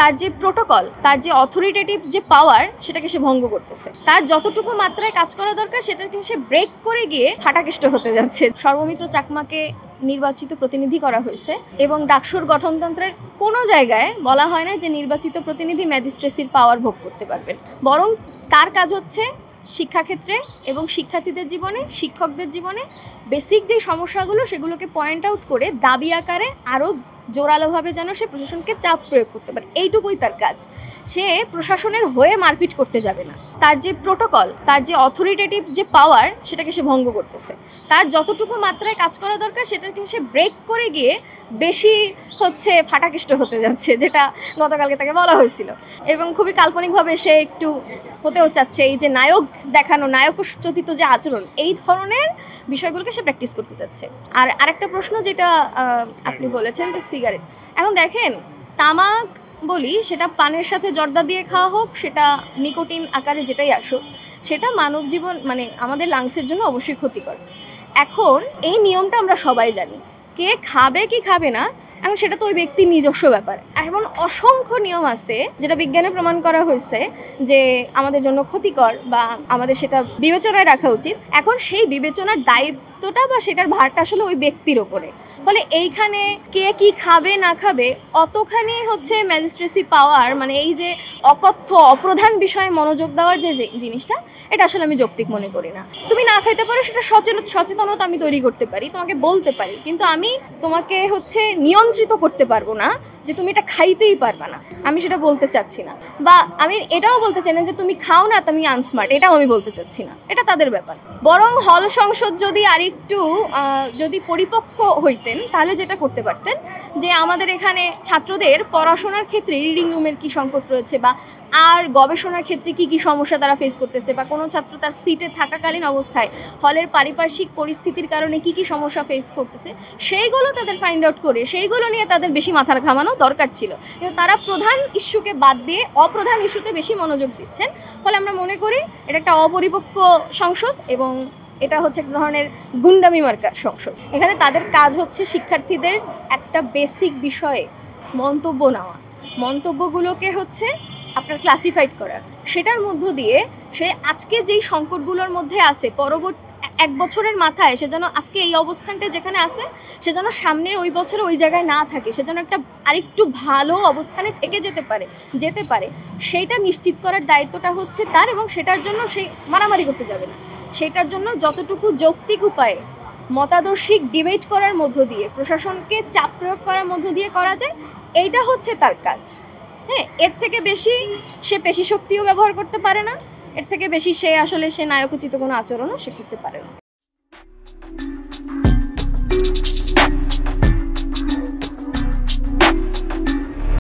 তার যে প্রোটোকল, তার যে অথরিটেটিভ যে পাওয়ার, সেটাকে সে ভঙ্গ করতেছে। তার যতটুকু মাত্রায় কাজ করা দরকার সেটাকে সে ব্রেক করে গিয়ে ফাটাকেষ্ট হতে যাচ্ছে। সর্বমিত্র চাকমাকে নির্বাচিত প্রতিনিধি করা হয়েছে এবং ডাকসুর গঠনতন্ত্রের কোনো জায়গায় বলা হয় না যে নির্বাচিত প্রতিনিধি ম্যাজিস্ট্রেসির পাওয়ার ভোগ করতে পারবেন, বরং তার কাজ হচ্ছে শিক্ষাক্ষেত্রে এবং শিক্ষার্থীদের জীবনে, শিক্ষকদের জীবনে বেসিক যে সমস্যাগুলো সেগুলোকে পয়েন্ট আউট করে দাবি আকারে আরও জোরালোভাবে যেন সে প্রশাসনকে চাপ প্রয়োগ করতে পারে, এইটুকুই তার কাজ। সে প্রশাসনের হয়ে মারপিট করতে যাবে না। তার যে প্রোটোকল, তার যে অথরিটেটিভ যে পাওয়ার, সেটাকে সে ভঙ্গ করতেছে। তার যতটুকু মাত্রায় কাজ করা দরকার সেটাকে সে ব্রেক করে গিয়ে বেশি ফাটাকেষ্ট হতে যাচ্ছে, যেটা গতকালকে তাকে বলা হয়েছিল। এবং খুবই কাল্পনিকভাবে সে একটু হতেও চাচ্ছে, এই যে নায়ক দেখানো, নায়কোচিত যে আচরণ, এই ধরনের বিষয়গুলোকে সে প্র্যাকটিস করতে চাচ্ছে। আর আরেকটা প্রশ্ন যেটা আপনি বলেছেন যে সিগারেট, এখন দেখেন তামাক বলি সেটা পানের সাথে জর্দা দিয়ে খাওয়া হোক, সেটা নিকোটিন আকারে যেটাই আসুক, সেটা মানব জীবন আমাদের লাংসের জন্য অবশ্যই ক্ষতিকর। এখন এই নিয়মটা আমরা সবাই জানি, কে খাবে কি খাবে না এখন সেটা তো ওই ব্যক্তির নিজস্ব ব্যাপার। এমন অসংখ্য নিয়ম আছে যেটা বিজ্ঞানে প্রমাণ করা হয়েছে যে আমাদের জন্য ক্ষতিকর বা আমাদের সেটা বিবেচনায় রাখা উচিত। এখন সেই বিবেচনার দায়িত্বটা বা সেটার ভারটা আসলে ওই ব্যক্তির ওপরে। ফলে এইখানে কে কি খাবে না খাবে অতখানি ম্যাজিস্ট্রেসি পাওয়ার, এই যে অকথ্য অপ্রধান বিষয়ে মনোযোগ দেওয়ার যে জিনিসটা, এটা আসলে আমি যৌক্তিক মনে করি না। তুমি না খাইতে পারো, সেটা সচেতনতা আমি তৈরি করতে পারি, তোমাকে বলতে পারি, কিন্তু আমি তোমাকে নিয়ন্ত্রিত করতে পারবো না যে তুমি এটা খাইতেই পারবা না, আমি সেটা বলতে চাচ্ছি না। বা আমি এটাও বলতে চাই না যে তুমি খাও না তুমি আনস্মার্ট, এটাও আমি বলতে চাচ্ছি না, এটা তাদের ব্যাপার। বরং হল সংসদ যদি আরেকটু যদি পরিপক্ক হইতেন তাহলে যেটা করতে পারতেন যে আমাদের এখানে ছাত্রদের পড়াশোনার ক্ষেত্রে রিডিং রুমের কি সংকট রয়েছে বা আর গবেষণার ক্ষেত্রে কি কি সমস্যা তারা ফেস করতেছে, বা কোনো ছাত্র তার সিটে থাকাকালীন অবস্থায় হলের পারিপার্শ্বিক পরিস্থিতির কারণে কি কি সমস্যা ফেস করতেছে, সেইগুলো তাদের ফাইন্ড আউট করে সেইগুলো নিয়ে তাদের বেশি মাথার ঘামানো দরকার ছিল। কিন্তু তারা প্রধান ইস্যুকে বাদ দিয়ে অপ্রধান ইস্যুতে বেশি মনোযোগ দিচ্ছেন। ফলে আমরা মনে করি এটা একটা অপরিপক্ক সংসদ এবং এটা এক ধরনের গুন্ডামি মার্কা সংসদ। এখানে তাদের কাজ শিক্ষার্থীদের একটা বেসিক বিষয়ে মন্তব্য নেওয়া, মন্তব্যগুলোকে আপনার ক্লাসিফাইড করা, সেটার মধ্য দিয়ে সে আজকে যেই সংকটগুলোর মধ্যে আছে পরবর্তী এক বছরের মাথায় সে যেন আজকে এই অবস্থানটা যেখানে আছে সে যেন সামনের ওই বছরে ওই জায়গায় না থাকে, সে যেন একটা আরেকটু ভালো অবস্থানে থেকে যেতে পারে সেইটা নিশ্চিত করার দায়িত্বটা তার। এবং সেটার জন্য সে মারামারি করতে যাবে না, সেটার জন্য যতটুকু যৌক্তিক উপায়ে মতাদর্শিক ডিবেট করার মধ্য দিয়ে, প্রশাসনকে চাপ প্রয়োগ করার মধ্য দিয়ে করা যায়, এইটা তার কাজ। হ্যাঁ, এর থেকে বেশি সে পেশি শক্তিও ব্যবহার করতে পারে না, এর থেকে বেশি সে নায়কোচিত কোনো আচরণও সে করতে পারে না।